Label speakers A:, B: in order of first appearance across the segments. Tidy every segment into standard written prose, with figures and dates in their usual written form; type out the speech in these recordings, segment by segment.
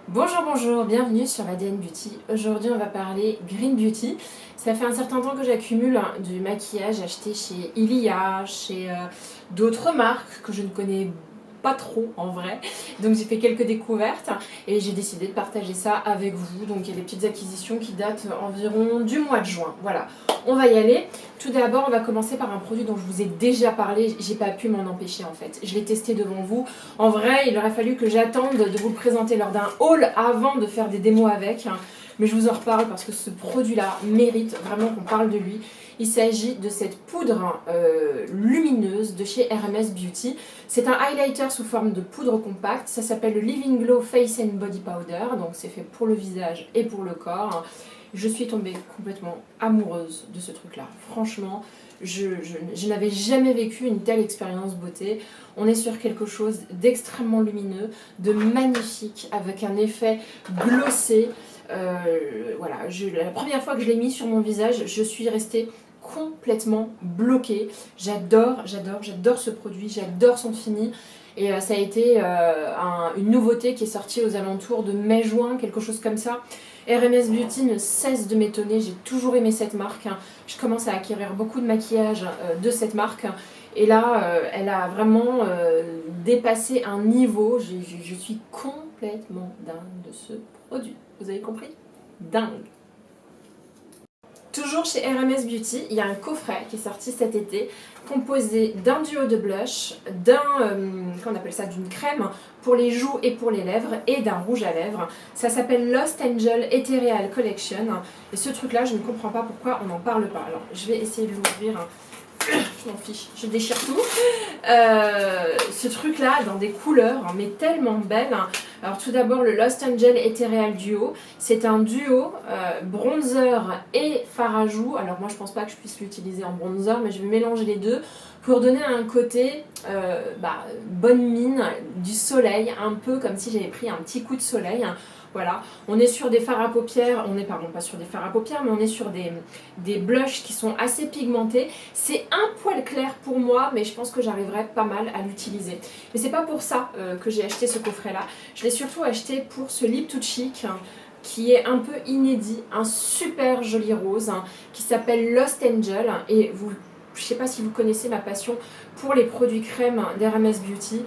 A: Bonjour, bonjour, bienvenue sur ADN Beauty. Aujourd'hui on va parler Green Beauty. Ça fait un certain temps que j'accumule du maquillage acheté chez Ilia, chez d'autres marques que je ne connais pas trop en vrai. Donc j'ai fait quelques découvertes et j'ai décidé de partager ça avec vous. Donc il y a des petites acquisitions qui datent environ du mois de juin. Voilà, on va y aller. Tout d'abord on va commencer par un produit dont je vous ai déjà parlé. J'ai pas pu m'en empêcher en fait. Je l'ai testé devant vous. En vrai il aurait fallu que j'attende de vous le présenter lors d'un haul avant de faire des démos avec. Mais je vous en reparle parce que ce produit-là mérite vraiment qu'on parle de lui. Il s'agit de cette poudre lumineuse de chez RMS Beauty. C'est un highlighter sous forme de poudre compacte. Ça s'appelle le Living Glow Face and Body Powder. Donc c'est fait pour le visage et pour le corps. Je suis tombée complètement amoureuse de ce truc-là. Franchement, je n'avais jamais vécu une telle expérience beauté. On est sur quelque chose d'extrêmement lumineux, de magnifique, avec un effet glossé. Voilà, la première fois que je l'ai mis sur mon visage, je suis restée complètement bloquée. J'adore ce produit, j'adore son fini. Et ça a été une nouveauté qui est sortie aux alentours de mai-juin, quelque chose comme ça. RMS Beauty ne cesse de m'étonner, j'ai toujours aimé cette marque. Je commence à acquérir beaucoup de maquillage de cette marque. Et là, elle a vraiment dépassé un niveau. Je suis complètement dingue de ce produit. Vous avez compris? Dingue. Toujours chez RMS Beauty, il y a un coffret qui est sorti cet été, composé d'un duo de blush, qu'on appelle ça, d'une crème pour les joues et pour les lèvres, et d'un rouge à lèvres. Ça s'appelle Lost Angel Ethereal Collection. Et ce truc-là, je ne comprends pas pourquoi on n'en parle pas. Alors, je vais essayer de l'ouvrir. Je m'en fiche, je déchire tout. Ce truc là dans des couleurs mais tellement belles. Alors tout d'abord le Lost Angel Ethereal Duo. C'est un duo bronzer et fard à joues. Alors moi je pense pas que je puisse l'utiliser en bronzer, mais je vais mélanger les deux pour donner un côté bonne mine, du soleil, un peu comme si j'avais pris un petit coup de soleil. Voilà, on est sur des fards à paupières, pas sur des fards à paupières, mais on est sur des blushs qui sont assez pigmentés. C'est un poil clair pour moi, mais je pense que j'arriverai pas mal à l'utiliser. Mais c'est pas pour ça que j'ai acheté ce coffret-là. Je l'ai surtout acheté pour ce lip tout chic, qui est un peu inédit, un super joli rose, qui s'appelle Lost Angel. Et je sais pas si vous connaissez ma passion pour les produits crème d'RMS Beauty.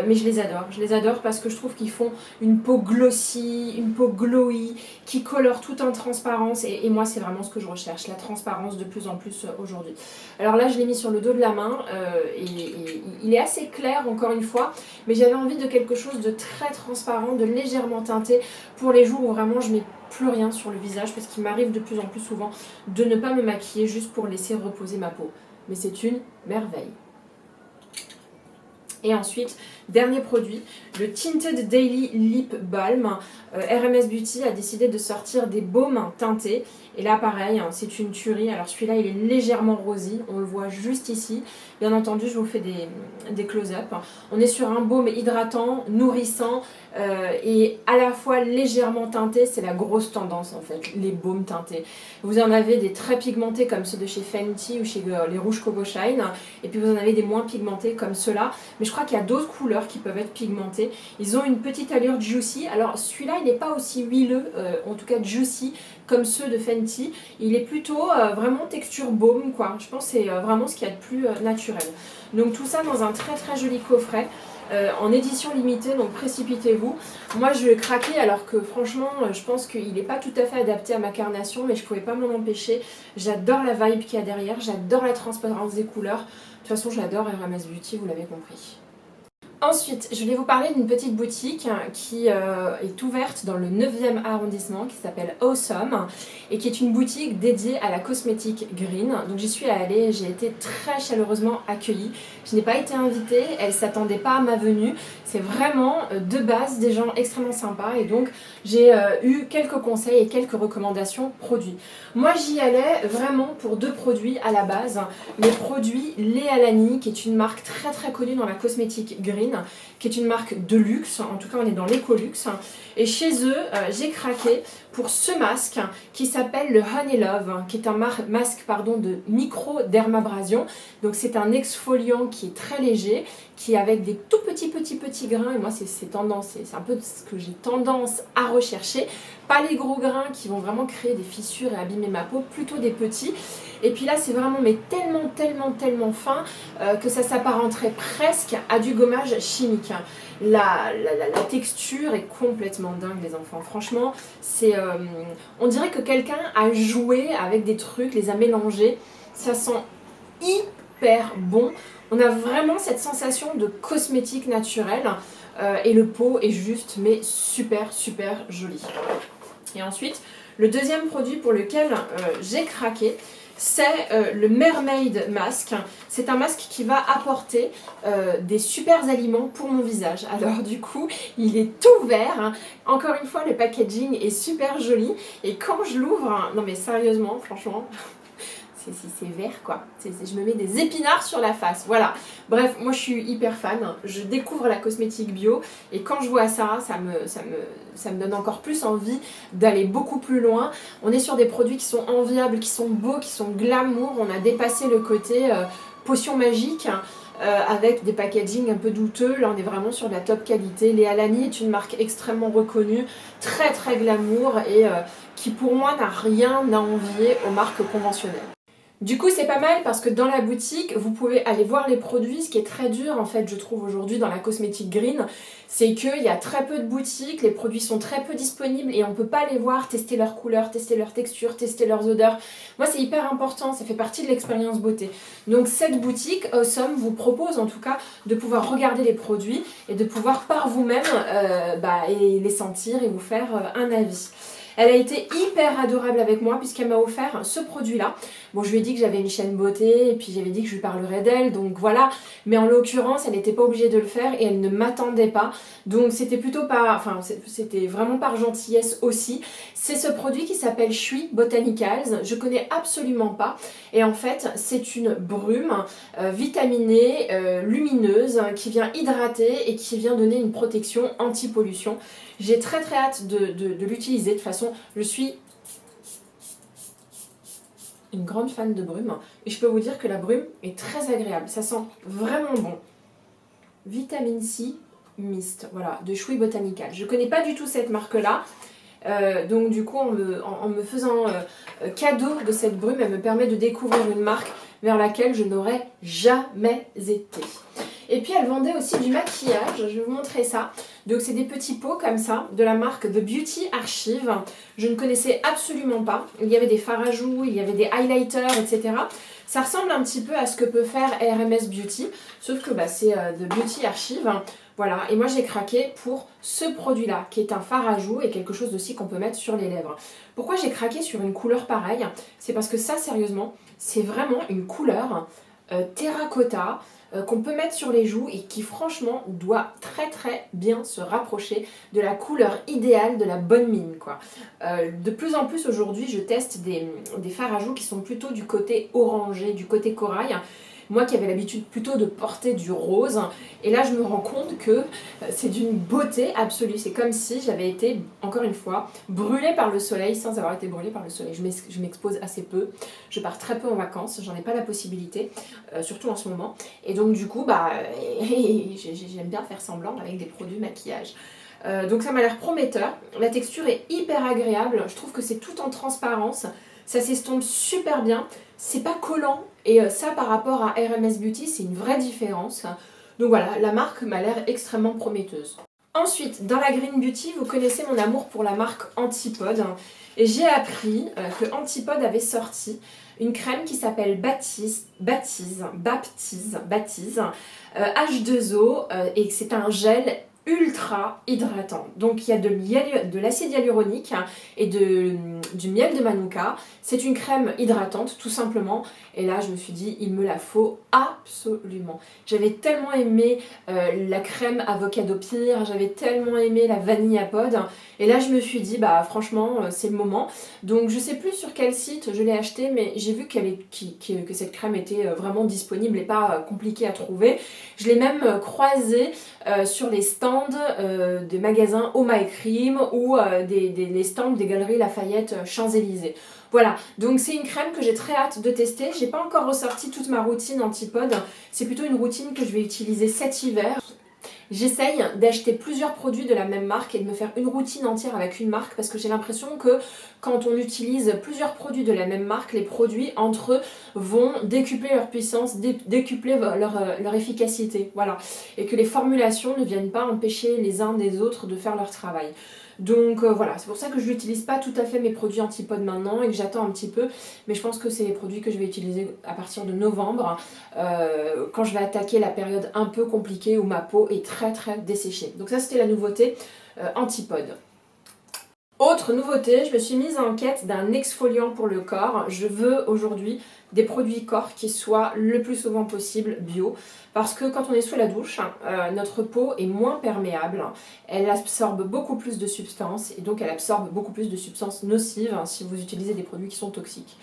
A: Mais je les adore parce que je trouve qu'ils font une peau glossy, une peau glowy, qui colore tout en transparence et moi c'est vraiment ce que je recherche, la transparence de plus en plus aujourd'hui. Alors là je l'ai mis sur le dos de la main et il est assez clair encore une fois, mais j'avais envie de quelque chose de très transparent, de légèrement teinté pour les jours où vraiment je mets plus rien sur le visage parce qu'il m'arrive de plus en plus souvent de ne pas me maquiller juste pour laisser reposer ma peau. Mais c'est une merveille. Et ensuite, dernier produit, le Tinted Daily Lip Balm. RMS Beauty a décidé de sortir des baumes teintés. Et là, pareil, c'est une tuerie. Alors celui-là, il est légèrement rosé. On le voit juste ici. Bien entendu, je vous fais des close-up. On est sur un baume hydratant, nourrissant et à la fois légèrement teinté. C'est la grosse tendance, en fait, les baumes teintés. Vous en avez des très pigmentés comme ceux de chez Fenty ou chez les Rouges Coco Shine. Et puis vous en avez des moins pigmentés comme ceux-là. Mais je crois qu'il y a d'autres couleurs qui peuvent être pigmentées. Ils ont une petite allure juicy. Alors celui-là, il n'est pas aussi huileux, en tout cas juicy, comme ceux de Fenty. Il est plutôt vraiment texture baume, quoi. Je pense que c'est vraiment ce qu'il y a de plus naturel. Donc tout ça dans un très très joli coffret. En édition limitée, donc précipitez-vous. Moi je vais craquer alors que franchement je pense qu'il n'est pas tout à fait adapté à ma carnation, mais je ne pouvais pas m'en empêcher. J'adore la vibe qu'il y a derrière, j'adore la transparence des couleurs. De toute façon j'adore RMS Beauty, vous l'avez compris. Ensuite, je vais vous parler d'une petite boutique qui est ouverte dans le 9e arrondissement, qui s'appelle Awesome, et qui est une boutique dédiée à la cosmétique green. Donc j'y suis allée, j'ai été très chaleureusement accueillie. Je n'ai pas été invitée, elle ne s'attendait pas à ma venue. C'est vraiment de base des gens extrêmement sympas, et donc j'ai eu quelques conseils et quelques recommandations produits. Moi j'y allais vraiment pour deux produits à la base. Les produits Léa Lani, qui est une marque très très connue dans la cosmétique green, qui est une marque de luxe, en tout cas on est dans l'éco-luxe, et chez eux j'ai craqué pour ce masque qui s'appelle le Honey Love, qui est un masque de micro-dermabrasion. Donc c'est un exfoliant qui est très léger, qui est avec des tout petits grains, et moi c'est un peu ce que j'ai tendance à rechercher. Pas les gros grains qui vont vraiment créer des fissures et abîmer ma peau, plutôt des petits. Et puis là c'est vraiment mais tellement fin que ça s'apparenterait presque à du gommage chimique. La texture est complètement dingue les enfants, franchement on dirait que quelqu'un a joué avec des trucs, les a mélangés, ça sent hyper bon. On a vraiment cette sensation de cosmétique naturel et le pot est juste mais super joli. Et ensuite, le deuxième produit pour lequel j'ai craqué, c'est le Mermaid Mask. C'est un masque qui va apporter des super aliments pour mon visage. Alors du coup, il est tout vert. Hein. Encore une fois, le packaging est super joli. Et quand je l'ouvre, non mais sérieusement, franchement... c'est vert quoi, je me mets des épinards sur la face, voilà. Bref, moi je suis hyper fan, je découvre la cosmétique bio et quand je vois ça, ça me donne encore plus envie d'aller beaucoup plus loin. On est sur des produits qui sont enviables, qui sont beaux, qui sont glamour, on a dépassé le côté potion magique. Avec des packaging un peu douteux, là on est vraiment sur de la top qualité. Léa Lani est une marque extrêmement reconnue, très glamour et qui pour moi n'a rien à envier aux marques conventionnelles. Du coup c'est pas mal parce que dans la boutique vous pouvez aller voir les produits. Ce qui est très dur en fait je trouve aujourd'hui dans la cosmétique green, c'est qu'il y a très peu de boutiques, les produits sont très peu disponibles et on peut pas les voir, tester leurs couleurs, tester leurs textures, tester leurs odeurs. Moi c'est hyper important, ça fait partie de l'expérience beauté. Donc cette boutique Awesome vous propose en tout cas de pouvoir regarder les produits et de pouvoir par vous-même les sentir et vous faire un avis. Elle a été hyper adorable avec moi puisqu'elle m'a offert ce produit-là. Bon, je lui ai dit que j'avais une chaîne beauté et puis j'avais dit que je lui parlerais d'elle, donc voilà. Mais en l'occurrence, elle n'était pas obligée de le faire et elle ne m'attendait pas. Donc c'était plutôt pas... Enfin, c'était vraiment par gentillesse aussi. C'est ce produit qui s'appelle Shui Botanicals. Je connais absolument pas. Et en fait, c'est une brume vitaminée, lumineuse, qui vient hydrater et qui vient donner une protection anti-pollution. J'ai très hâte de l'utiliser. De toute façon, je suis une grande fan de brume. Et je peux vous dire que la brume est très agréable. Ça sent vraiment bon. Vitamine C Mist, voilà, de Shui Botanical. Je ne connais pas du tout cette marque-là. Donc du coup, en me faisant cadeau de cette brume, elle me permet de découvrir une marque vers laquelle je n'aurais jamais été. Et puis elle vendait aussi du maquillage, je vais vous montrer ça. Donc c'est des petits pots comme ça, de la marque The Beauty Archive. Je ne connaissais absolument pas. Il y avait des fards à joues, il y avait des highlighters, etc. Ça ressemble un petit peu à ce que peut faire RMS Beauty, sauf que c'est The Beauty Archive. Voilà, et moi j'ai craqué pour ce produit-là, qui est un fard à joues et quelque chose aussi qu'on peut mettre sur les lèvres. Pourquoi j'ai craqué sur une couleur pareille? C'est parce que ça, sérieusement, c'est vraiment une couleur terracotta, qu'on peut mettre sur les joues et qui franchement doit très bien se rapprocher de la couleur idéale de la bonne mine quoi. De plus en plus aujourd'hui je teste des fards à joues qui sont plutôt du côté orangé, du côté corail. Moi qui avais l'habitude plutôt de porter du rose, et là je me rends compte que c'est d'une beauté absolue. C'est comme si j'avais été, encore une fois, brûlée par le soleil sans avoir été brûlée par le soleil. Je m'expose assez peu, je pars très peu en vacances, j'en ai pas la possibilité, surtout en ce moment. Et donc du coup, j'aime bien faire semblant avec des produits maquillage. Donc ça m'a l'air prometteur, la texture est hyper agréable, je trouve que c'est tout en transparence, ça s'estompe super bien, c'est pas collant et ça par rapport à RMS Beauty c'est une vraie différence. Donc voilà, la marque m'a l'air extrêmement prometteuse. Ensuite, dans la Green Beauty, vous connaissez mon amour pour la marque Antipode et j'ai appris que Antipode avait sorti une crème qui s'appelle Baptise H2O et c'est un gel ultra hydratant. Donc il y a de l'acide hyaluronique et du miel de manuka. C'est une crème hydratante tout simplement. Et là je me suis dit il me la faut absolument. J'avais tellement aimé la crème avocado pire, j'avais tellement aimé la vanille à pod. Et là je me suis dit bah franchement c'est le moment. Donc je sais plus sur quel site je l'ai acheté, mais j'ai vu que cette crème était vraiment disponible et pas compliquée à trouver. Je l'ai même croisée sur les stands des magasins Oh My Cream ou les stands des galeries Lafayette Champs-Élysées. Voilà, donc c'est une crème que j'ai très hâte de tester. J'ai pas encore ressorti toute ma routine anti-pod. C'est plutôt une routine que je vais utiliser cet hiver. J'essaye d'acheter plusieurs produits de la même marque et de me faire une routine entière avec une marque parce que j'ai l'impression que quand on utilise plusieurs produits de la même marque, les produits entre eux vont décupler leur puissance, décupler leur efficacité. Voilà. Et que les formulations ne viennent pas empêcher les uns des autres de faire leur travail. Donc voilà, c'est pour ça que je n'utilise pas tout à fait mes produits anti-pod maintenant et que j'attends un petit peu. Mais je pense que c'est les produits que je vais utiliser à partir de novembre, quand je vais attaquer la période un peu compliquée où ma peau est très très desséchée. Donc ça c'était la nouveauté anti-pod. Autre nouveauté, je me suis mise en quête d'un exfoliant pour le corps. Je veux aujourd'hui des produits corps qui soient le plus souvent possible bio. Parce que quand on est sous la douche, notre peau est moins perméable. Elle absorbe beaucoup plus de substances et donc elle absorbe beaucoup plus de substances nocives si vous utilisez des produits qui sont toxiques.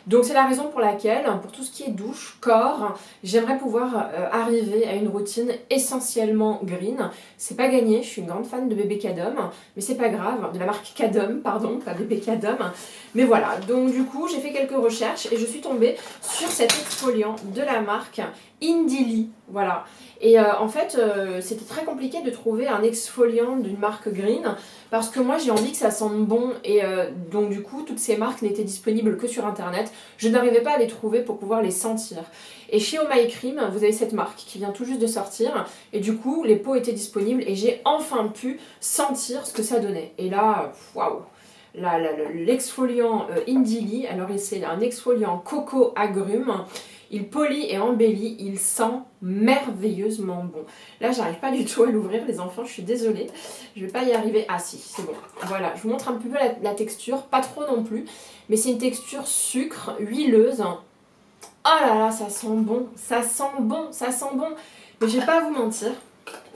A: Donc c'est la raison pour laquelle, pour tout ce qui est douche, corps, j'aimerais pouvoir arriver à une routine essentiellement green. C'est pas gagné, je suis une grande fan de bébé Cadom, mais c'est pas grave, de la marque Cadom, pardon, pas bébé Cadom. Mais voilà, donc du coup j'ai fait quelques recherches et je suis tombée sur cet exfoliant de la marque Indili, voilà. Et en fait, c'était très compliqué de trouver un exfoliant d'une marque green parce que moi j'ai envie que ça sente bon et donc du coup toutes ces marques n'étaient disponibles que sur internet. Je n'arrivais pas à les trouver pour pouvoir les sentir. Et chez Oh My Cream, vous avez cette marque qui vient tout juste de sortir et du coup les pots étaient disponibles et j'ai enfin pu sentir ce que ça donnait. Et là, waouh! L'exfoliant Indili, alors c'est un exfoliant coco agrumes. Il polit et embellit, il sent merveilleusement bon. Là, j'arrive pas du tout à l'ouvrir, les enfants, je suis désolée. Je vais pas y arriver. Ah si, c'est bon. Voilà, je vous montre un peu la texture, pas trop non plus, mais c'est une texture sucre, huileuse. Oh là là, ça sent bon, ça sent bon, ça sent bon. Mais je vais pas vous mentir,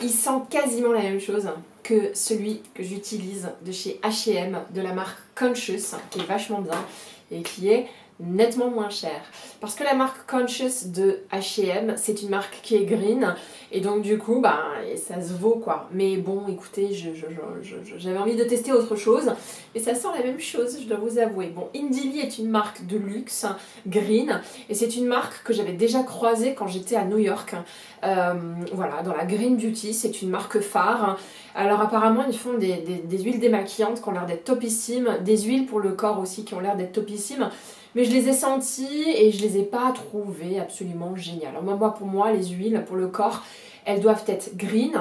A: il sent quasiment la même chose que celui que j'utilise de chez H&M, de la marque Conscious, qui est vachement bien et qui est nettement moins cher. Parce que la marque Conscious de H&M, c'est une marque qui est green, et donc du coup, bah, ça se vaut quoi. Mais bon, écoutez, j'avais envie de tester autre chose, et ça sent la même chose, je dois vous avouer. Bon, Indili est une marque de luxe, green, et c'est une marque que j'avais déjà croisée quand j'étais à New York. Voilà, dans la Green Beauty, c'est une marque phare. Alors apparemment, ils font des huiles démaquillantes qui ont l'air d'être topissimes, des huiles pour le corps aussi qui ont l'air d'être topissimes. Mais je les ai senties et je les ai pas trouvées absolument géniales. Alors moi, pour moi, les huiles pour le corps, elles doivent être green,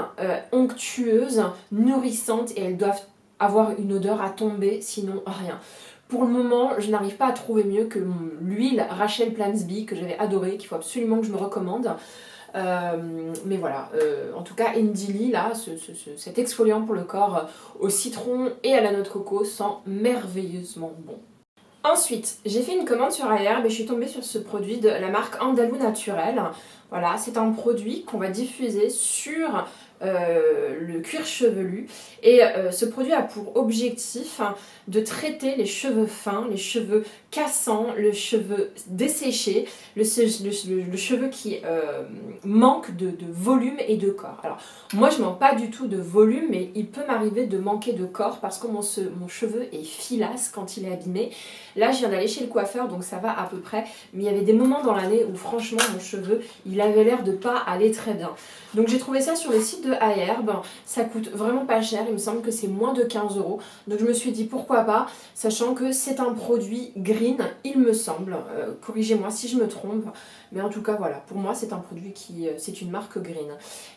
A: onctueuses, nourrissantes et elles doivent avoir une odeur à tomber, sinon rien. Pour le moment, je n'arrive pas à trouver mieux que l'huile Rachel Plansby que j'avais adorée, qu'il faut absolument que je me recommande. Mais voilà, en tout cas Indili là, cet exfoliant pour le corps au citron et à la noix de coco sent merveilleusement bon. Ensuite, j'ai fait une commande sur Aherbe et je suis tombée sur ce produit de la marque Andalou Naturel. Voilà, c'est un produit qu'on va diffuser sur le cuir chevelu et ce produit a pour objectif de traiter les cheveux fins, les cheveux cassants, le cheveu desséché, le cheveu qui manque de volume et de corps. Alors moi je manque pas du tout de volume, mais il peut m'arriver de manquer de corps parce que mon cheveu est filasse quand il est abîmé. Là je viens d'aller chez le coiffeur donc ça va à peu près, mais il y avait des moments dans l'année où franchement mon cheveu il avait l'air de pas aller très bien. Donc j'ai trouvé ça sur le site de Aherbe, ça coûte vraiment pas cher, il me semble que c'est moins de 15 €. Donc je me suis dit pourquoi pas, sachant que c'est un produit green, il me semble, corrigez-moi si je me trompe, mais en tout cas voilà, pour moi c'est un produit c'est une marque green.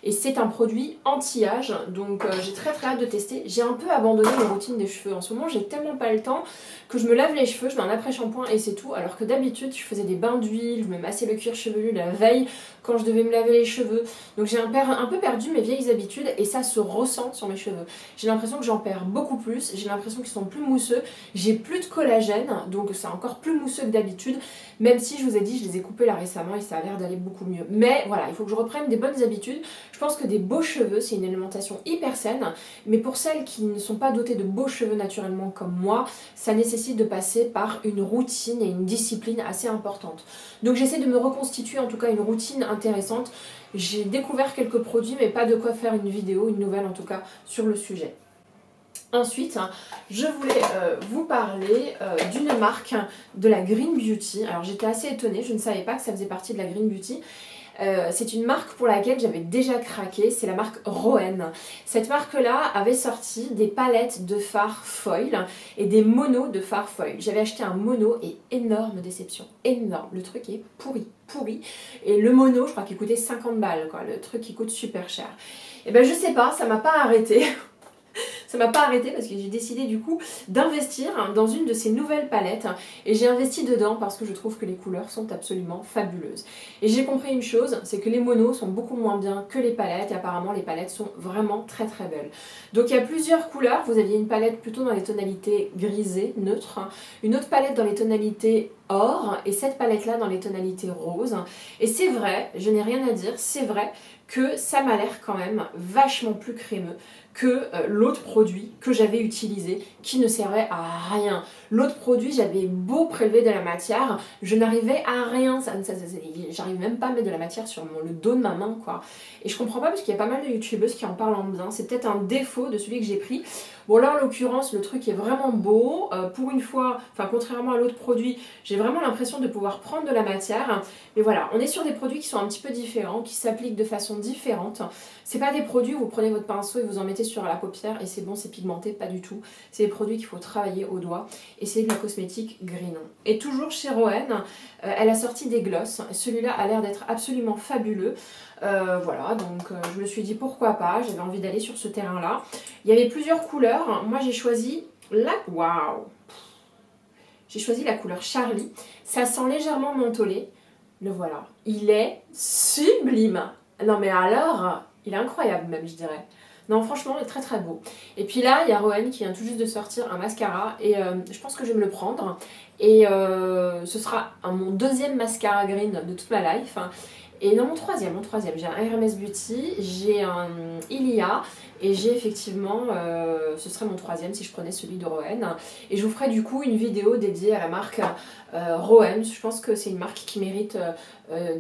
A: Et c'est un produit anti-âge, donc j'ai très hâte de tester. J'ai un peu abandonné ma routine des cheveux, en ce moment j'ai tellement pas le temps que je me lave les cheveux, je mets un après-shampoing et c'est tout, alors que d'habitude je faisais des bains d'huile, je me massais le cuir chevelu la veille quand je devais me laver les cheveux. Donc j'ai un peu perdu mes vieilles vieilles habitudes et ça se ressent sur mes cheveux. J'ai l'impression que j'en perds beaucoup plus, j'ai l'impression qu'ils sont plus mousseux, j'ai plus de collagène, donc c'est encore plus mousseux que d'habitude, même si je vous ai dit, je les ai coupés là récemment et ça a l'air d'aller beaucoup mieux. Mais voilà, il faut que je reprenne des bonnes habitudes. Je pense que des beaux cheveux, c'est une alimentation hyper saine, mais pour celles qui ne sont pas dotées de beaux cheveux naturellement comme moi, ça nécessite de passer par une routine et une discipline assez importante. Donc j'essaie de me reconstituer en tout cas une routine intéressante. J'ai découvert quelques produits mais pas de quoi faire une vidéo, une nouvelle en tout cas sur le sujet. Ensuite, je voulais vous parler d'une marque de la Green Beauty. Alors j'étais assez étonnée, je ne savais pas que ça faisait partie de la Green Beauty. C'est une marque pour laquelle j'avais déjà craqué, c'est la marque Roen. Cette marque-là avait sorti des palettes de fard foil et des monos de fard foil. J'avais acheté un mono et énorme déception, énorme. Le truc est pourri. Et le mono, je crois qu'il coûtait 50 balles, quoi. Le truc qui coûte super cher. Et ben je sais pas, ça m'a pas arrêté. Ça m'a pas arrêté parce que j'ai décidé du coup d'investir dans une de ces nouvelles palettes et j'ai investi dedans parce que je trouve que les couleurs sont absolument fabuleuses. Et j'ai compris une chose, c'est que les monos sont beaucoup moins bien que les palettes et apparemment les palettes sont vraiment très belles. Donc il y a plusieurs couleurs, vous aviez une palette plutôt dans les tonalités grisées, neutres, une autre palette dans les tonalités or et cette palette là dans les tonalités roses. Et c'est vrai, je n'ai rien à dire, c'est vrai que ça m'a l'air quand même vachement plus crémeux que l'autre produit que j'avais utilisé qui ne servait à rien. L'autre produit, j'avais beau prélever de la matière, je n'arrivais à rien, j'arrive même pas à mettre de la matière sur le dos de ma main quoi. Et je comprends pas parce qu'il y a pas mal de youtubeuses qui en parlent en bien, c'est peut-être un défaut de celui que j'ai pris. Bon là en l'occurrence le truc est vraiment beau, pour une fois, enfin contrairement à l'autre produit, j'ai vraiment l'impression de pouvoir prendre de la matière. Mais voilà, on est sur des produits qui sont un petit peu différents, qui s'appliquent de façon différente. C'est pas des produits où vous prenez votre pinceau et vous en mettez sur la paupière et c'est bon, c'est pigmenté, pas du tout. C'est des produits qu'il faut travailler au doigt et c'est de la cosmétique green. Et toujours chez Roen, elle a sorti des gloss. Celui-là a l'air d'être absolument fabuleux. Voilà, donc je me suis dit pourquoi pas, j'avais envie d'aller sur ce terrain-là. Il y avait plusieurs couleurs. Moi j'ai choisi la... Waouh! J'ai choisi la couleur Charlie. Ça sent légèrement mentholé. Le voilà. Il est sublime. Non mais alors, il est incroyable même je dirais. Non franchement, il est très beau. Et puis là, il y a Roen qui vient tout juste de sortir un mascara et je pense que je vais me le prendre. Et ce sera mon deuxième mascara green de toute ma life. Et non, mon troisième. J'ai un RMS Beauty, j'ai un Ilia et j'ai effectivement, ce serait mon troisième si je prenais celui de Roen. Et je vous ferai du coup une vidéo dédiée à la marque Roen. Je pense que c'est une marque qui mérite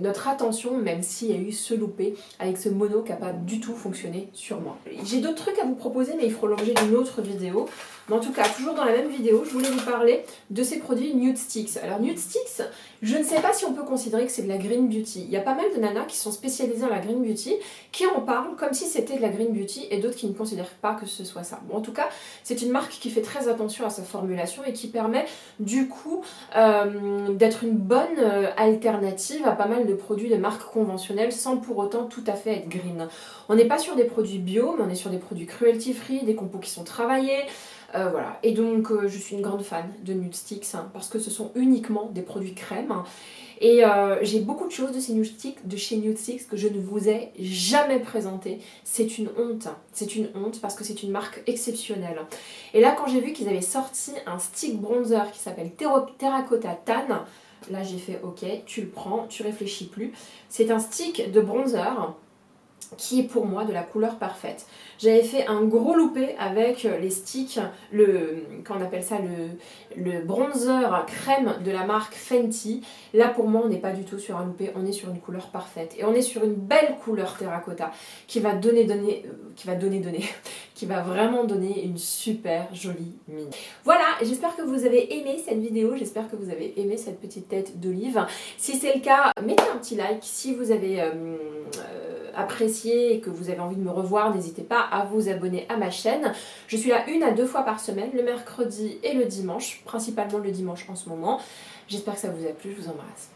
A: notre attention, même s'il y a eu ce loupé avec ce mono qui n'a pas du tout fonctionné sur moi. J'ai d'autres trucs à vous proposer, mais il faut l'objet d'une autre vidéo. Mais en tout cas, toujours dans la même vidéo, je voulais vous parler de ces produits Nude Sticks. Alors Nude Sticks, je ne sais pas si on peut considérer que c'est de la Green Beauty. Il y a pas mal de nanas qui sont spécialisées dans la Green Beauty, qui en parlent comme si c'était de la Green Beauty et d'autres qui ne considèrent pas que ce soit ça. Bon, en tout cas, c'est une marque qui fait très attention à sa formulation et qui permet du coup d'être une bonne alternative à pas mal de produits de marques conventionnelles sans pour autant tout à fait être green. On n'est pas sur des produits bio, mais on est sur des produits cruelty free, des compos qui sont travaillés. Voilà, et donc je suis une grande fan de Nude Sticks parce que ce sont uniquement des produits crème et j'ai beaucoup de choses de chez Nude Sticks que je ne vous ai jamais présentées. C'est une honte parce que c'est une marque exceptionnelle. Et là quand j'ai vu qu'ils avaient sorti un stick bronzer qui s'appelle Terracotta Tan, là j'ai fait ok, tu le prends, tu réfléchis plus. C'est un stick de bronzer qui est pour moi de la couleur parfaite. J'avais fait un gros loupé avec les sticks, qu'on appelle ça, le bronzer crème de la marque Fenty. Là pour moi on n'est pas du tout sur un loupé, on est sur une couleur parfaite. Et on est sur une belle couleur terracotta qui va qui va vraiment donner une super jolie mine. Voilà, j'espère que vous avez aimé cette vidéo, j'espère que vous avez aimé cette petite tête d'olive. Si c'est le cas, mettez un petit like. Si vous avez apprécié et que vous avez envie de me revoir, n'hésitez pas à vous abonner à ma chaîne. Je suis là 1 à 2 fois par semaine, le mercredi et le dimanche, principalement le dimanche en ce moment. J'espère que ça vous a plu, je vous embrasse.